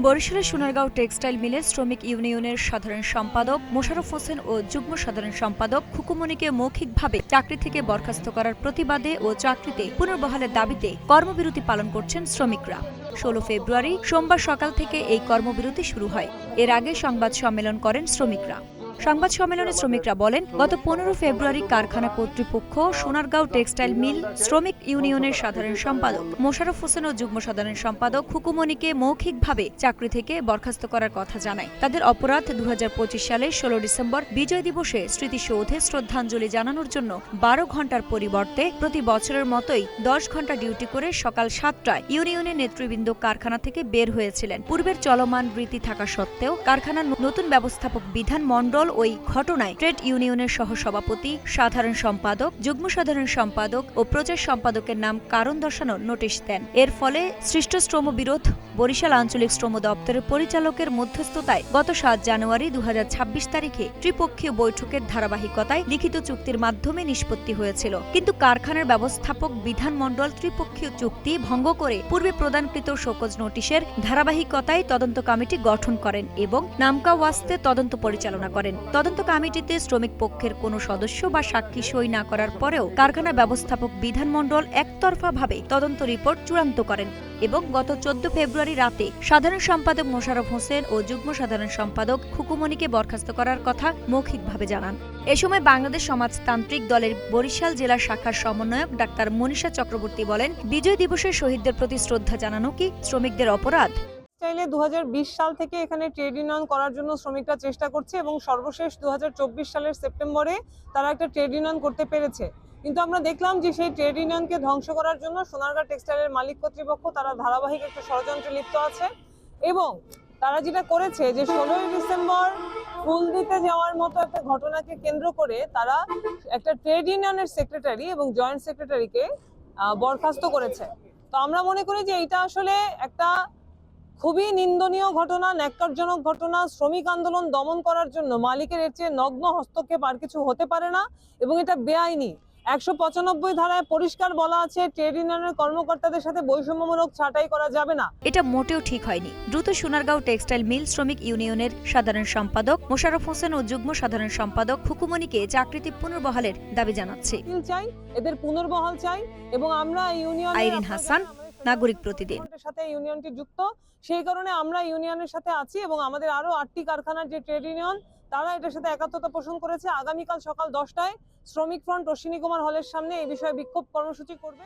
বরিশালের সোনারগাঁও টেক্সটাইল মিলের শ্রমিক ইউনিয়নের সাধারণ সম্পাদক মোশাররফ হোসেন ও যুগ্ম সাধারণ সম্পাদক খুকুমনিকে মৌখিকভাবে চাকরি থেকে বরখাস্ত করার প্রতিবাদে ও চাকরিতে পুনর্বহালের দাবিতে কর্মবিরতি পালন করছেন শ্রমিকরা। 16 ফেব্রুয়ারি সোমবার সকাল থেকে এই কর্মবিরতি শুরু হয়। এর আগে সংবাদ সম্মেলন করেন শ্রমিকরা। সংবাদ সম্মেলনে শ্রমিকরা বলেন, গত 15 ফেব্রুয়ারি কারখানা কর্তৃপক্ষ সোনারগাঁও টেক্সটাইল মিল শ্রমিক ইউনিয়নের সাধারণ সম্পাদক মোশাররফ হোসেন ও যুগ্ম সাধারণ সম্পাদক খুকুমনিকে মৌখিকভাবে চাকরি থেকে বরখাস্ত করার কথা জানায়। তাদের অপরাধ 2025 সালের 16 ডিসেম্বর বিজয় দিবসে স্মৃতিসৌধে শ্রদ্ধাঞ্জলি জানানোর জন্য 12 ঘণ্টার পরিবর্তে প্রতি বছরের মতোই 10 ঘণ্টা ডিউটি করে সকাল 7টায় ইউনিয়নের নেতৃবৃন্দ কারখানা থেকে বের হয়েছিলেন। পূর্বের চলমান রীতি থাকা সত্ত্বেও কারখানার নতুন ব্যবস্থাপক বিধান মণ্ডল ওই ঘটনায় ট্রেড ইউনিয়নের সহসভাপতি, সাধারণ সম্পাদক, যুগ্ম সাধারণ সম্পাদক ও প্রচার সম্পাদকের নাম কারণ দর্শানোর নোটিশ দেন। এর ফলে সৃষ্ট শ্রমবিরোধ বরিশাল আঞ্চলিক শ্রম দপ্তরের পরিচালকের মধ্যস্থতায় গত 7 জানুয়ারি 2026 তারিখে ত্রিপক্ষীয় বৈঠকের ধারাবাহিকতায় লিখিত চুক্তির মাধ্যমে নিষ্পত্তি হয়েছিল। কিন্তু কারখানার ব্যবস্থাপক বিধান মণ্ডল ত্রিপক্ষীয় চুক্তি ভঙ্গ করে পূর্বে প্রদানকৃত শোকজ নোটিশের ধারাবাহিকতায় তদন্ত কমিটি গঠন করেন এবং নামকা ওয়াস্তে তদন্ত পরিচালনা করেন। তদন্ত কমিটিতে শ্রমিক পক্ষের কোনো সদস্য বা সাক্ষী সই না করার পরেও কারখানা ব্যবস্থাপক বিধানমণ্ডল একতরফাভাবে তদন্ত রিপোর্ট চূড়ান্ত করেন এবং গত 14 ফেব্রুয়ারি রাতে সাধারণ সম্পাদক মোশাররফ হোসেন ও যুগ্ম সাধারণ সম্পাদক খুকুমনিকে বরখাস্ত করার কথা মৌখিকভাবে জানান। এ সময় বাংলাদেশ সমাজতান্ত্রিক দলের বরিশাল জেলা শাখার সমন্বয়ক ডাক্তার মনীষা চক্রবর্তী বলেন, বিজয় দিবসে শহীদদের প্রতি শ্রদ্ধা জানানো কি শ্রমিকদের অপরাধ? 2020 সাল থেকে এখানে ট্রেড ইউনিয়ন করার জন্য শ্রমিকরা চেষ্টা করছে এবং সর্বশেষ 2024 সালের সেপ্টেম্বরে তারা একটা ট্রেড ইউনিয়ন করতে পেরেছে। কিন্তু আমরা দেখলাম যে সেই ট্রেড ইউনিয়নকে ধ্বংস করার জন্য সোনারগাঁও টেক্সটাইলের মালিক কর্তৃপক্ষ তারা ধারাবাহিক একটা ষড়যন্ত্রে লিপ্ত আছে এবং তারা যেটা করেছে যে 16 ডিসেম্বর ফুল দিতে যাওয়ার মতো একটা ঘটনাকে কেন্দ্র করে তারা একটা ট্রেড ইউনিয়নের সেক্রেটারি এবং জয়েন্ট সেক্রেটারিকে বরখাস্ত করেছে। তো আমরা মনে করি যে এটা আসলে একটা খুবই নিন্দনীয় ঘটনা, ন্যাক্কারজনক ঘটনা। শ্রমিক আন্দোলন দমন করার জন্য মালিকের এর চেয়ে নগ্ন হস্তক্ষেপ আর কিছু হতে পারে না এবং এটা বেআইনি। 195 ধারায় পরিষ্কার বলা আছে ট্রেড ইউনিয়নের কর্মকর্তাদের সাথে বৈষম্যমূলক ছাঁটাই করা যাবে না। এটা মোটেও ঠিক হয়নি। দ্রুত সোনারগাঁও টেক্সটাইল মিল শ্রমিক ইউনিয়নের সাধারণ সম্পাদক মোশাররফ হোসেন ও যুগ্ম সাধারণ সম্পাদক খুকুমনিকে চাকরিতে পুনর্বহালের দাবি জানাচ্ছে। চাই এদের পুনর্বহাল চাই এবং আমরা ইউনিয়ন আইরিন হাসান, নাগরিক প্রতিদিন। সাথে ইউনিয়নটি যুক্ত, সেই কারণে আমরা ইউনিয়নের সাথে আছি এবং আমাদের আরো 8টি কারখানার যে ট্রেড ইউনিয়ন তারা এটার সাথে একাত্মতা পোষণ করেছে। আগামীকাল সকাল 10টায় শ্রমিক ফ্রন্ট অশ্বিনী কুমার হলের সামনে এই বিষয়ে বিক্ষোভ কর্মসূচি করবে।